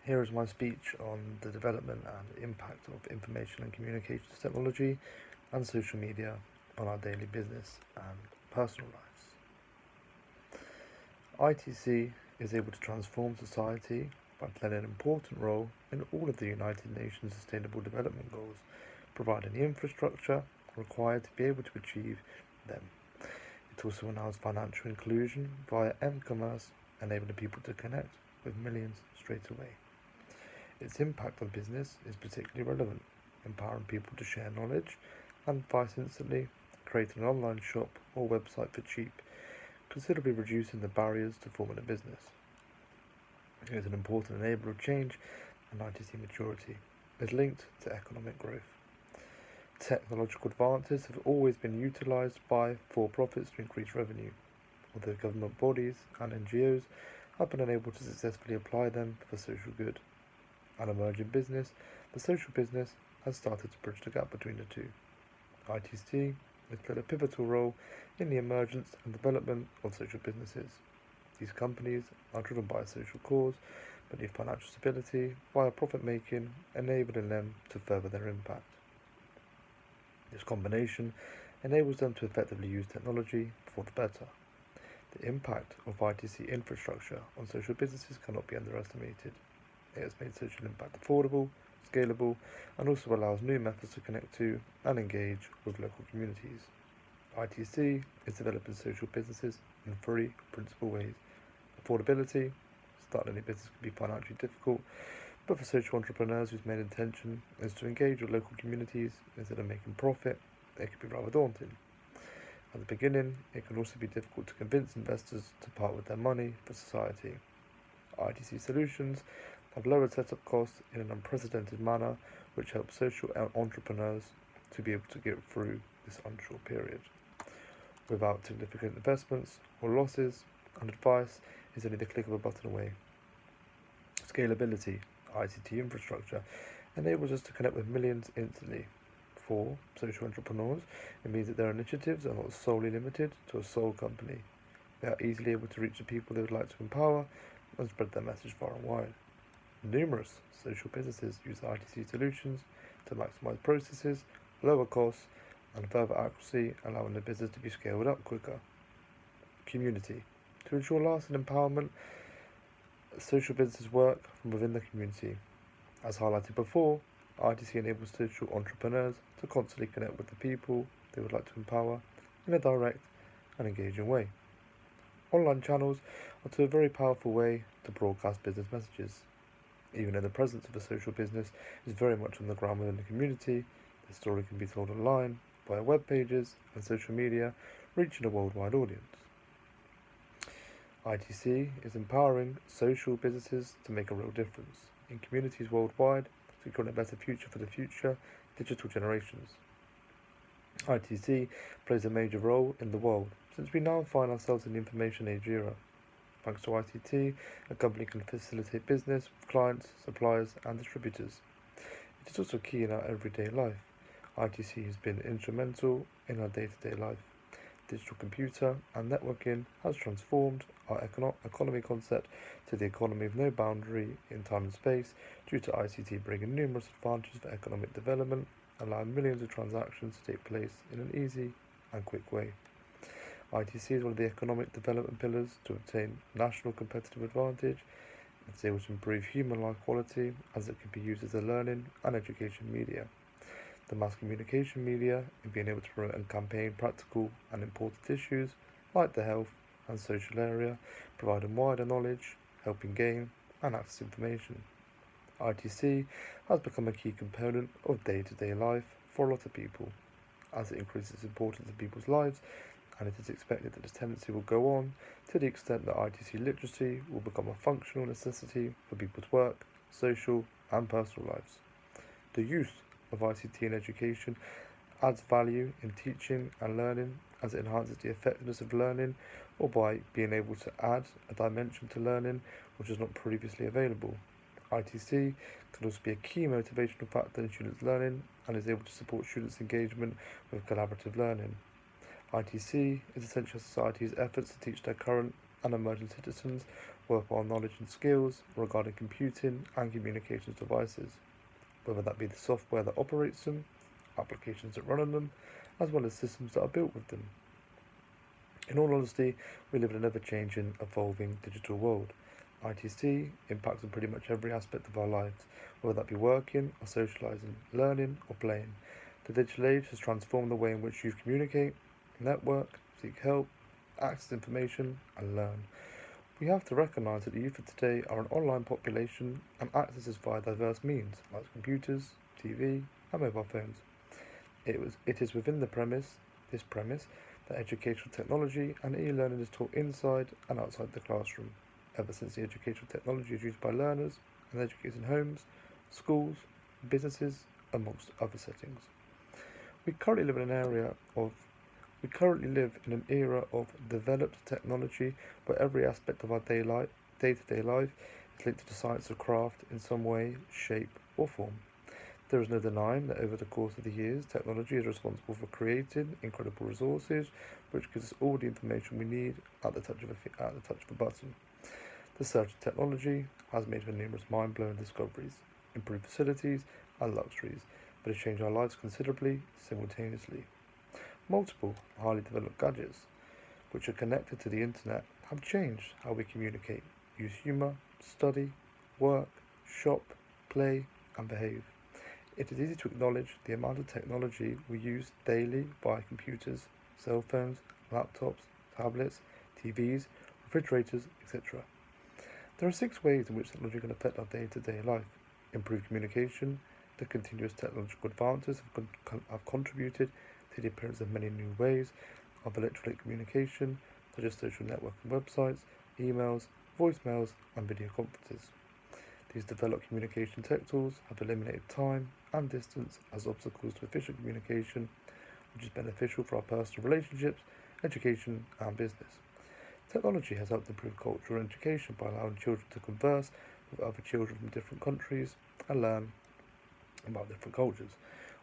Here is my speech on the development and impact of information and communications technology and social media on our daily business and personal lives. ITC is able to transform society by playing an important role in all of the United Nations Sustainable Development Goals, providing the infrastructure required to be able to achieve them. It also allows financial inclusion via m-commerce, enabling people to connect with millions straight away. Its impact on business is particularly relevant, empowering people to share knowledge and advice instantly, creating an online shop or website for cheap, considerably reducing the barriers to forming a business. It is an important enabler of change, and ITC maturity is linked to economic growth. Technological advances have always been utilised by for-profits to increase revenue, although government bodies and NGOs have been unable to successfully apply them for social good. An emerging business, the social business, has started to bridge the gap between the two. ITC has played a pivotal role in the emergence and development of social businesses. These companies are driven by a social cause, but need financial stability via profit making, enabling them to further their impact. This combination enables them to effectively use technology for the better. The impact of ITC infrastructure on social businesses cannot be underestimated. It has made social impact affordable, scalable, and also allows new methods to connect to and engage with local communities. ITC is developing social businesses in three principal ways. Affordability. Starting a business can be financially difficult, but for social entrepreneurs whose main intention is to engage with local communities instead of making profit, it can be rather daunting. At the beginning, it can also be difficult to convince investors to part with their money for society. ITC solutions have lowered setup costs in an unprecedented manner, which helps social entrepreneurs to be able to get through this unsure period. Without significant investments or losses, and advice is only the click of a button away. Scalability. ICT infrastructure enables us to connect with millions instantly. For social entrepreneurs, it means that their initiatives are not solely limited to a sole company. They are easily able to reach the people they would like to empower and spread their message far and wide. Numerous social businesses use ITC solutions to maximize processes, lower costs, and further accuracy, allowing the business to be scaled up quicker. Community. To ensure lasting empowerment, social businesses work from within the community. As highlighted before, ITC enables social entrepreneurs to constantly connect with the people they would like to empower in a direct and engaging way. Online channels are a very powerful way to broadcast business messages. Even though the presence of a social business is very much on the ground within the community, the story can be told online, via web pages and social media, reaching a worldwide audience. ITC is empowering social businesses to make a real difference in communities worldwide, securing a better future for the future digital generations. ITC plays a major role in the world, since we now find ourselves in the information age era. Thanks to ICT, a company can facilitate business with clients, suppliers, and distributors. It is also key in our everyday life. ITC has been instrumental in our day-to-day life. Digital computer and networking has transformed our economy concept to the economy of no boundary in time and space due to ICT bringing numerous advantages for economic development, allowing millions of transactions to take place in an easy and quick way. ITC is one of the economic development pillars to obtain national competitive advantage. It's able to improve human life quality as it can be used as a learning and education media. The mass communication media in being able to promote and campaign practical and important issues like the health and social area, providing wider knowledge, helping gain and access information. ITC has become a key component of day-to-day life for a lot of people, as it increases importance in people's lives, and it is expected that this tendency will go on to the extent that ITC literacy will become a functional necessity for people's work, social and personal lives. The use of ICT in education adds value in teaching and learning as it enhances the effectiveness of learning, or by being able to add a dimension to learning which is not previously available. ITC can also be a key motivational factor in students' learning and is able to support students' engagement with collaborative learning. ITC is essential to society's efforts to teach their current and emerging citizens worthwhile knowledge and skills regarding computing and communications devices, whether that be the software that operates them, applications that run on them, as well as systems that are built with them. In all honesty, we live in an ever-changing, evolving digital world. ITC impacts on pretty much every aspect of our lives, whether that be working or socialising, learning or playing. The digital age has transformed the way in which you communicate, network, seek help, access information and learn. We have to recognise that the youth of today are an online population and access is via diverse means, like computers, TV and mobile phones. It is within this premise, that educational technology and e-learning is taught inside and outside the classroom, ever since the educational technology is used by learners and educators in homes, schools, businesses, amongst other settings. We currently live in an era of developed technology where every aspect of our day-to-day life is linked to the science of craft in some way, shape or form. There is no denying that over the course of the years, technology is responsible for creating incredible resources, which gives us all the information we need at the touch of a button. The surge of technology has made for numerous mind-blowing discoveries, improved facilities and luxuries, but has changed our lives considerably simultaneously. Multiple highly developed gadgets, which are connected to the internet, have changed how we communicate, use humour, study, work, shop, play and behave. It is easy to acknowledge the amount of technology we use daily via computers, cell phones, laptops, tablets, TVs, refrigerators, etc. There are 6 ways in which technology can affect our day-to-day life. Improved communication. The continuous technological advances have contributed to the appearance of many new ways of electronic communication, such as social networking websites, emails, voicemails, and video conferences. These developed communication tech tools have eliminated time and distance as obstacles to efficient communication, which is beneficial for our personal relationships, education, and business. Technology has helped improve culture and education by allowing children to converse with other children from different countries and learn about different cultures.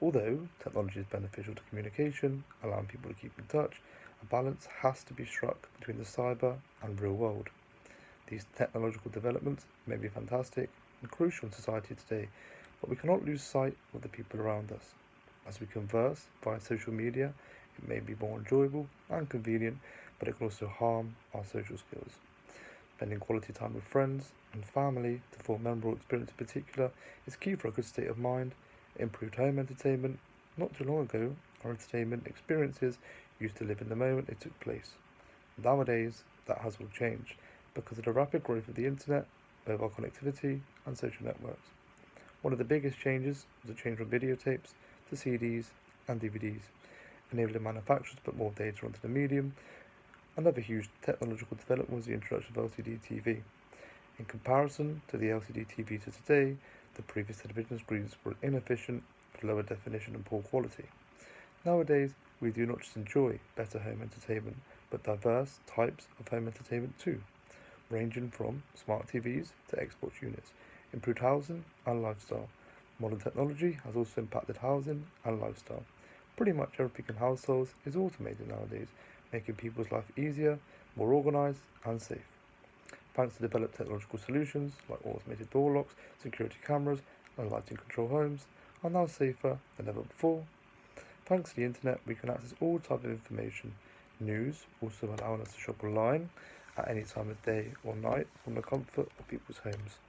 Although technology is beneficial to communication, allowing people to keep in touch, a balance has to be struck between the cyber and real world. These technological developments may be fantastic and crucial in society today, but we cannot lose sight of the people around us. As we converse via social media, it may be more enjoyable and convenient, but it can also harm our social skills. Spending quality time with friends and family to form memorable experience in particular is key for a good state of mind. Improved home entertainment. Not too long ago, our entertainment experiences used to live in the moment they took place. Nowadays, that has all changed because of the rapid growth of the internet, mobile connectivity, and social networks. One of the biggest changes was the change from videotapes to CDs and DVDs, enabling manufacturers to put more data onto the medium. Another huge technological development was the introduction of LCD TV. In comparison to the LCD TVs of today, the previous television screens were inefficient, with lower definition and poor quality. Nowadays, we do not just enjoy better home entertainment, but diverse types of home entertainment too, ranging from smart TVs to Xbox units, improved housing and lifestyle. Modern technology has also impacted housing and lifestyle. Pretty much everything in households is automated nowadays, making people's life easier, more organised and safe. Thanks to developed technological solutions like automated door locks, security cameras and lighting control, homes are now safer than ever before. Thanks to the internet, we can access all types of information. News also allowing us to shop online at any time of day or night from the comfort of people's homes.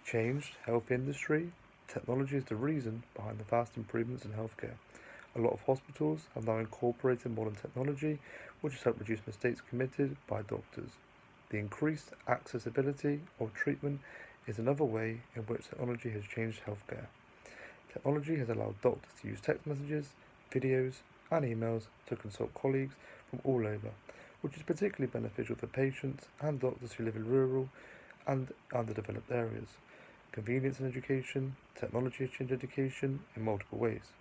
Changed health industry. Technology is the reason behind the vast improvements in healthcare. A lot of hospitals have now incorporated modern technology, which has helped reduce mistakes committed by doctors. The increased accessibility of treatment is another way in which technology has changed healthcare. Technology has allowed doctors to use text messages, videos, and emails to consult colleagues from all over, which is particularly beneficial for patients and doctors who live in rural and underdeveloped areas. Convenience in education. Technology has changed education in multiple ways.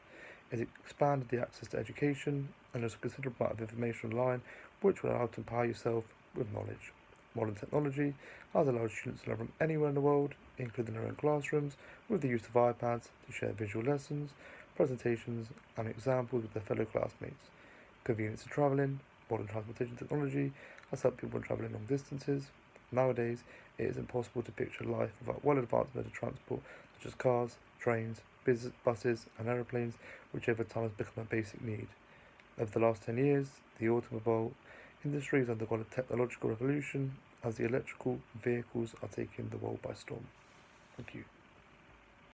It expanded the access to education, and there's a considerable amount of information online which will allow you to empower yourself with knowledge. Modern technology has allowed students to learn from anywhere in the world, including their own classrooms, with the use of iPads to share visual lessons, presentations, and examples with their fellow classmates. Convenience of travelling. Modern transportation technology has helped people travelling long distances. Nowadays, it is impossible to picture life without well-advanced modes of transport such as cars, trains, buses and aeroplanes, which over time has become a basic need. Over the last 10 years, the automobile industry has undergone a technological revolution as the electrical vehicles are taking the world by storm. Thank you.